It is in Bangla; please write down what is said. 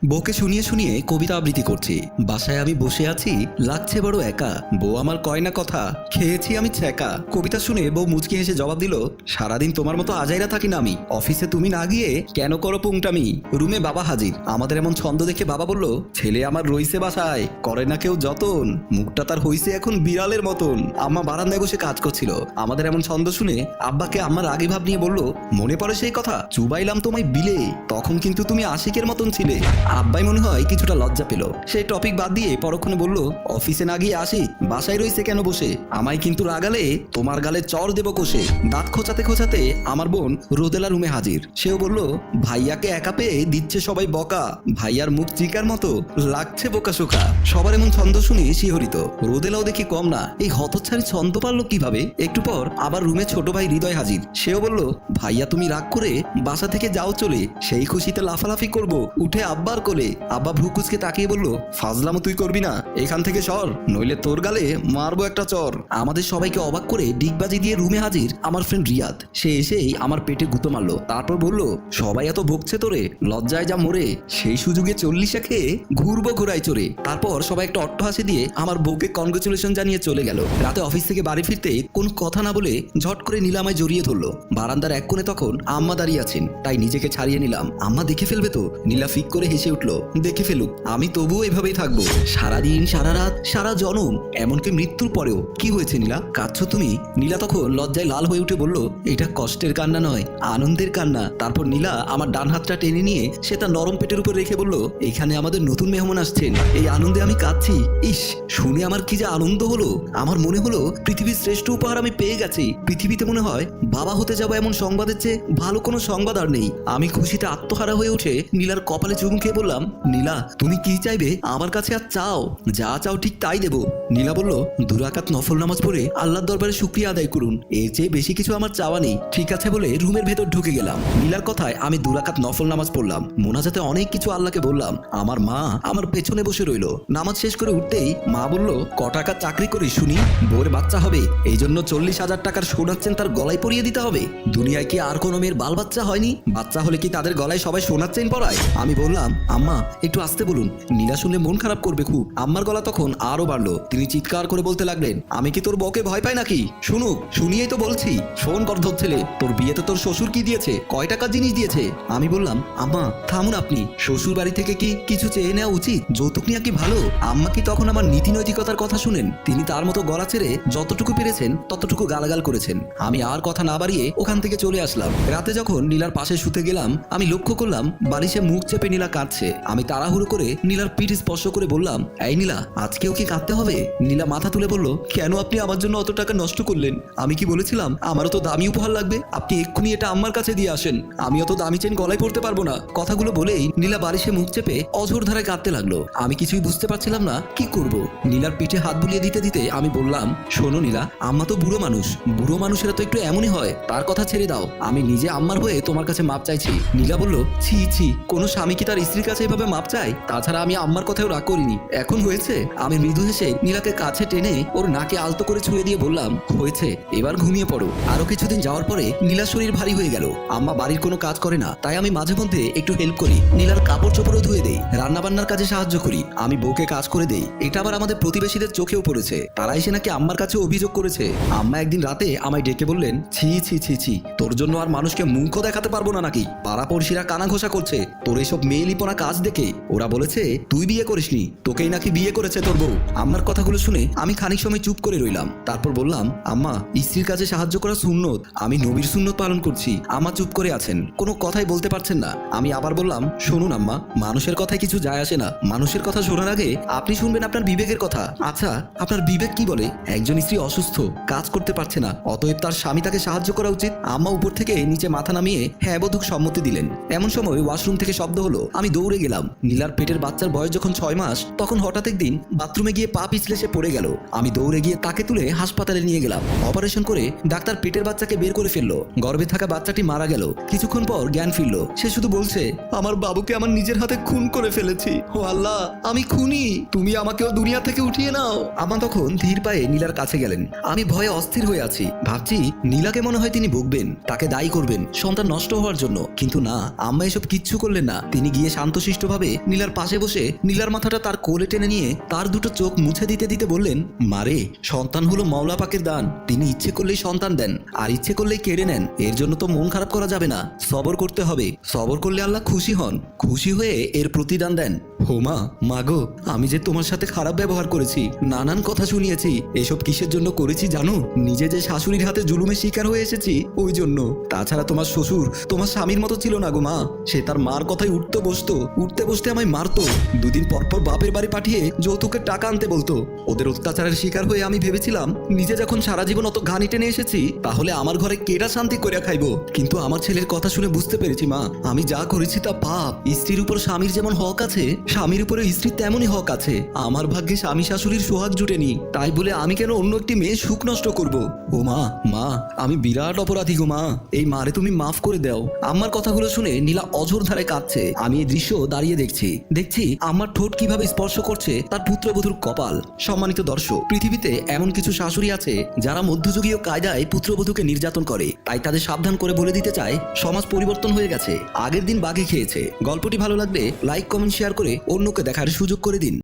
বউকে শুনিয়ে শুনিয়ে কবিতা আবৃত্তি করছি। বাসায় আমি বসে আছি, লাগছে বড় একা। বউ আমার কয় না কথা, খেয়েছি আমি ছ্যাঁকা। কবিতা শুনে বউ মুচকি হেসে জবাব দিল, সারাদিন তোমার মতো আজাইরা থাকি না আমি। অফিসে তুমি না গিয়ে কেন করো পুংটামি? রুমে বাবা হাজির। আমাদের এমন ছন্দ দেখে বাবা বলল, ছেলে আমার রইছে বাসায়, করে না কেউ যতন, মুখটা তার হইছে এখন বিড়ালের মতন। আম্মা বারান্দায় বসে কাজ করছিল। আমাদের এমন ছন্দ শুনে আব্বাকে আম্মার রাগী ভাব নিয়ে বলল, মনে পড়ে সেই কথা, চুবাইলাম তোমায় বিলে, তখন কিন্তু তুমি আশিকের মতন ছিলে। আব্বাই মনে হয় কিছুটা লজ্জা পেল। সেই টপিক বাদ দিয়ে পরক্ষণে বলল, অফিসে না গিয়ে আসি, বাসায় রইছে কেন বসে? আমায় কিন্তু রাগালে তোমার গালে চর দেব কষে। দাঁত খোঁচাতে খোঁচাতে আমার বোন রোদেলা রুমে হাজির। সেও বলল, ভাইয়াকে একা পেয়ে দিচ্ছে সবাই বকা, ভাইয়ার মুখ চিকার মতো লাগছে বোকা শোকা। সবার এমন ছন্দ শুনে শিহরিত। রোদেলাও দেখি কম না, এই হতচ্ছাড়ি ছন্দ পারলো কিভাবে? একটু পর আবার রুমে ছোট ভাই হৃদয় হাজির। সেও বলল, ভাইয়া তুমি রাগ করে বাসা থেকে যাও চলে, সেই খুশিতে লাফালাফি করব উঠে আব্বার কোলে। আব্বা ভ্রুকুচকে তাকিয়ে বলল, ফাজলামো তুই করবি না, এখান থেকে সর, নইলে তোর গালে মারবো একটা চর। আমাদের সবাইকে অবাক করে ডিগবাজি দিয়ে রুমে হাজির আমার ফ্রেন্ড রিয়াদ। সে এসেই আমার পেটে গুঁতো মারলো। তারপর বলল, সবাই এত বকছে তোরে, লজ্জায় যা মরে, সেই সুযোগে 40 খেয়ে ঘুরবো ঘোড়ায় চড়ে। তারপর সবাই একটা অট্টহাসি দিয়ে আমার বউকে কনগ্রেচুলেশন জানিয়ে চলে গেল। রাতে অফিস থেকে বাড়ি ফিরতে কোন কথা না বলে ঝট করে নীলামায় জড়িয়ে ধরলো। বারান্দার এক কোণে তখন আম্মা দাঁড়িয়ে আছেন, তাই নিজেকে ছাড়িয়ে নিলাম। আম্মা দেখে ফেলবে তো? নীলা ফিক করে হেসে উঠলো, দেখে ফেলুক, আমি তবুও এভাবেই থাকবো, সারাদিন সারা রাত সারা জনম, এমনকি মৃত্যুর পরেও। কি হয়েছে নীলা, কাঁদছো তুমি? নীলা তখন লজ্জায় লাল হয়ে উঠে বলল, এটা কষ্টের কান্না নয়, আনন্দের কান্না। তারপর নীলা আমার ডান হাতটা টেনে নিয়ে সে তার নরম পেটের উপর রেখে বলল, এখানে আমাদের নতুন মেহমান আসছেন, এই আনন্দে আমি কাঁদছি। ইস, শুনে আমার কি যে আনন্দ হলো। আমার মনে হলো পৃথিবীর শ্রেষ্ঠ উপহার আমি পেয়ে গেছি। পৃথিবীতে মনে হয় বাবা হতে যাবো এমন সংবাদের চেয়ে ভালো কোনো সংবাদ আর নেই। আমি খুশিতে আত্মহারা হয়ে উঠে নীলার কপালে চুমু খেয়ে বললাম, নীলা তুমি কি চাইবে আমার কাছে আর চাও, যা চাও ঠিক তাই দেবো। নীলা বলল, 2 রাকাত নফল নামাজ পড়ে আল্লাহর দরবারে শুকরিয়া আদায় করুন, এর চেয়ে বেশি কিছু আমার চাওয়া নেই। ঠিক আছে বলে রুমের ভেতর ঢুকে গেলাম। নীলার কথায় আমি 2 রাকাত নফল নামাজ পড়লাম, মোনাজাতে অনেক কিছু আল্লাহকে বললাম। আমার মা আমার পেছনে বসে রইল। নামাজ শেষ করে উঠতেই মা বলল, ক টাকা চাকরি করি শুনি? বউয়ের বাচ্চা হবে এই জন্য 40,000 টাকার সোনার চেন তার গলায় পরিয়ে দিতে হবে? দুনিয়ায় কি আর কোনো মেয়ের বাল বাচ্চা হয়নি? বাচ্চা হলে কি তাদের গলায় সবাই সোনার চেন পরায়? আমি বললাম, আম্মা একটু আসতে বলুন, নীলা শুনলে মন খারাপ করবে খুব। আম্মার গলা তখন আরো বাড়লো। তিনি চিৎকার করে বলতে লাগলেন, আমি কি তোর বউকে ভয় পাই নাকি? শুনুক, শুনিয়েই তো বলছি। শোন গর্ধব ছেলে, তোর বিয়েতে তোর শ্বশুর কি দিয়েছে, কয় টাকার জিনিস দিয়েছে? আমি বললাম, আম্মা থামুন আপনি, শ্বশুর বাড়ি থেকে কি কিছু চেয়ে নেওয়া উচিত? যৌতুক নেওয়া কি ভালো? আম্মা কি তখন আমার নীতি নৈতিকতার কথা শুনেন? তিনি তার মতো গলা ছেড়ে যতটুকু পেরেছেন ততটুকু গালাগাল করেছেন। আমি আর কথা না বাড়িয়ে ওখান থেকে চলে আসলাম। রাতে যখন নীলার পাশে শুতে গেলাম, আমি লক্ষ্য করলাম বালিশে মুখ চেপে নীলা কাঁদছে। আমি তাড়াহুড়ো করে নীলার পিঠ স্পর্শ করে বললাম, এই নীলা, আজকেও কি কাঁদতে হবে? নীলা মাথা তুলে বলল, কেন আপনি আমার জন্য অত টাকা নষ্ট করলেন? আমি কি বলেছিলাম আমারও তো দামি উপহার লাগবে? আপনি এক্ষুনি এটা আম্মার কাছে দিয়ে আসেন, আমি অত দামি চেন গলায় পড়তে পারবো না। কথাগুলো বলেই নীলা বালিশে মুখ চেপে অঝোর ধারায় কাঁদতে লাগলো। আমি কিছুই বুঝতে পারছিলাম না কি করব। নীলার পিঠে হাত বুলিয়ে দিতে দিতে আমি বললাম, শোনো নীলা, আম্মা তো বুড়ো মানুষ, বুড়ো মানুষেরা তো একটু এমনই হয়, তার কথা ছেড়ে দাও, আমি নিজে আম্মার হয়ে তোমার কাছে মাপ চাইছি। নীলা বলল, ছি ছি, কোনো স্বামী কি তার স্ত্রীর কাছে এভাবে মাপ চায়? তাছাড়া আমি আম্মার কথাও রাগ করিনি, এখন হয়েছে। আমি মৃদু হেসে নীলাকে কাছে টেনে ওর নাকে আলতো করে ছুঁয়ে দিয়ে বললাম, হয়েছে, এবার ঘুমিয়ে পড়ো। আরো কিছুদিন যাওয়ার পরে নীলার শরীর ভারী হয়ে গেল। আম্মা বাড়ির কোনো কাজ করে না, তাই আমি মাঝে মধ্যে একটু হেল্প করি। নীলার কাপড় চোপড়ও ধুয়ে দেই, রান্না বান্নার কাজে সাহায্য করি। আমি বউকে কাজ করে দেই। এটা আবার আমাদের প্রতিবেশীদের চোখেও পড়েছে, তারা এসে নাকি আম্মার কাছে অভিযোগ করেছে। আম্মা একদিন রাতে আমায় ডেকে বললেন, ছি ছি ছি ছি, তোর জন্য আর মানুষকে মুখও দেখাতে পারবো না নাকি? পাড়া পড়শিরা কানা ঘোষা করছে তোর এসব মেয়েলিপনা কাজ দেখে। ওরা বলেছে তুই বিয়ে করিসনি, তোকেই নাকি বিয়ে করেছে তোর বউ। আম্মার কথাগুলো শুনে আমি খানিক সময় চুপ করে রইলাম। তারপর বললাম, আম্মা, স্ত্রীর কাজে সাহায্য করা সুন্নত, আমি নবীর সুন্নত পালন করছি। আম্মা চুপ করে আছেন, কোনো কথাই বলতে পারছেন না। আমি আবার বললাম, শুনুন আম্মা, মানুষের কথায় কিছু যায় আসে না। মানুষের কথা শোনার আগে আপনি শুনবেন আপনার বিবেকের কথা। আচ্ছা, আপনার বিবেক কি বলে? একজন স্ত্রী অসুস্থ, কাজ করতে পারছে না, অতএব তার স্বামী তাকে সাহায্য করা উচিত। আম্মা উপর থেকে নিচে মাথা নামিয়ে হ্যাঁ বোধক সম্মতি দিলেন। এমন সময় ওয়াশরুম থেকে শব্দ হলো। আমি দৌড়ে গেলাম। নীলার পেটের বাচ্চার বয়স যখন 6 মাস, তখন হঠাৎ একদিন বাথরুমে গিয়ে পা পিছলে সে পড়ে গেল। আমি দৌড়ে গিয়ে তাকে তুলে হাসপাতালে নিয়ে গেলাম। অপারেশন করে ডাক্তার পেটের বাচ্চাকে বের করে ফেললো। গর্ভে থাকা বাচ্চাটি মারা গেল। কিছুক্ষণ পর জ্ঞান ফিরল। সে শুধু বলছে, আমার বাবুকে আমার নিজের হাতে খুন করে ফেলেছি। ও আল্লাহ, আমি খুনি, তুমি আমাকেও দুনিয়া থেকে উঠিয়ে নাও। আম্মা তখন ধীর পায়ে নীলার কাছে গেলেন। আমি ভয়ে অস্থির হয়ে আছি। ভাবছি নীলাকে মনে হয় তিনি বকবেন, তাকে দায়ী করবেন সন্তান নষ্ট হওয়ার জন্য। কিন্তু না, আম্মা এসব কিচ্ছু করলেন না। তিনি গিয়ে শান্ত শান্তশিষ্টভাবে নীলার পাশে বসে নীলার মাথাটা তার কোলে টেনে নিয়ে তার দুটো চোখ মুছে দিতে দিতে বললেন, মারে, সন্তান হলো মাওলা পাকের দান। তিনি ইচ্ছে করলেই সন্তান দেন, আর ইচ্ছে করলেই কেড়ে নেন। এর জন্য তো মন খারাপ করা যাবে না, সবর করতে হবে। সবর করলে আল্লাহ খুশি হন, খুশি হয়ে এর প্রতিদান দেন। হোমা, মাগো, আমি যে তোমার সাথে খারাপ ব্যবহার করেছি, নানান কথা শুনিয়েছি, এসব কিসের জন্য করেছি জানো? নিজে যে শাশুড়ির হাতে জুলুমের শিকার হয়ে এসেছি ওই জন্য। তাছাড়া তোমার শ্বশুর তোমার স্বামীর মতো ছিল না গো মা। সে তার মার কথায় উঠতে বসতে আমায় মারতো। দুদিন পর পর বাপের বাড়ি পাঠিয়ে যৌতুকের টাকা আনতে বলতো। ওদের অত্যাচারের শিকার হয়ে আমি ভেবেছিলাম নিজে যখন সারা জীবন অত ঘানি টেনে এসেছি, তাহলে আমার ঘরে কেডা শান্তি করে খাইবো। কিন্তু আমার ছেলের কথা শুনে বুঝতে পেরেছি মা, আমি যা করেছি তা পাপ। স্ত্রীর উপর স্বামীর যেমন হক আছে, স্বামীর উপরে স্ত্রীর তেমনই হক আছে। আমার ভাগ্যে স্বামী শাশুড়ির সোহাগ জুটেনি, তাই বলে আমি কেন অন্য একটি মেয়ে সুখ নষ্ট করব? ও মা, মা, আমি বিরাট অপরাধী গো মা। এই মারে তুমি মাফ করে দাও। আমার কথাগুলো শুনে নীলা অঝোর ধারে কাঁদছে। আমি এই দৃশ্য দাঁড়িয়ে দেখছি আমার ঠোঁট কিভাবে স্পর্শ করছে তার পুত্রবধূর কপাল। সম্মানিত দর্শক, পৃথিবীতে এমন কিছু শাশুড়ি আছে যারা মধ্যযুগীয় কায়দায় পুত্রবধূকে নির্যাতন করে। তাই তাদের সাবধান করে বলে দিতে চায়, সমাজ পরিবর্তন হয়ে গেছে, আগের দিন বাঘে খেয়েছে। গল্পটি ভালো লাগলে লাইক, কমেন্ট, শেয়ার করে অন্যকে দেখার সুযোগ করে দিন।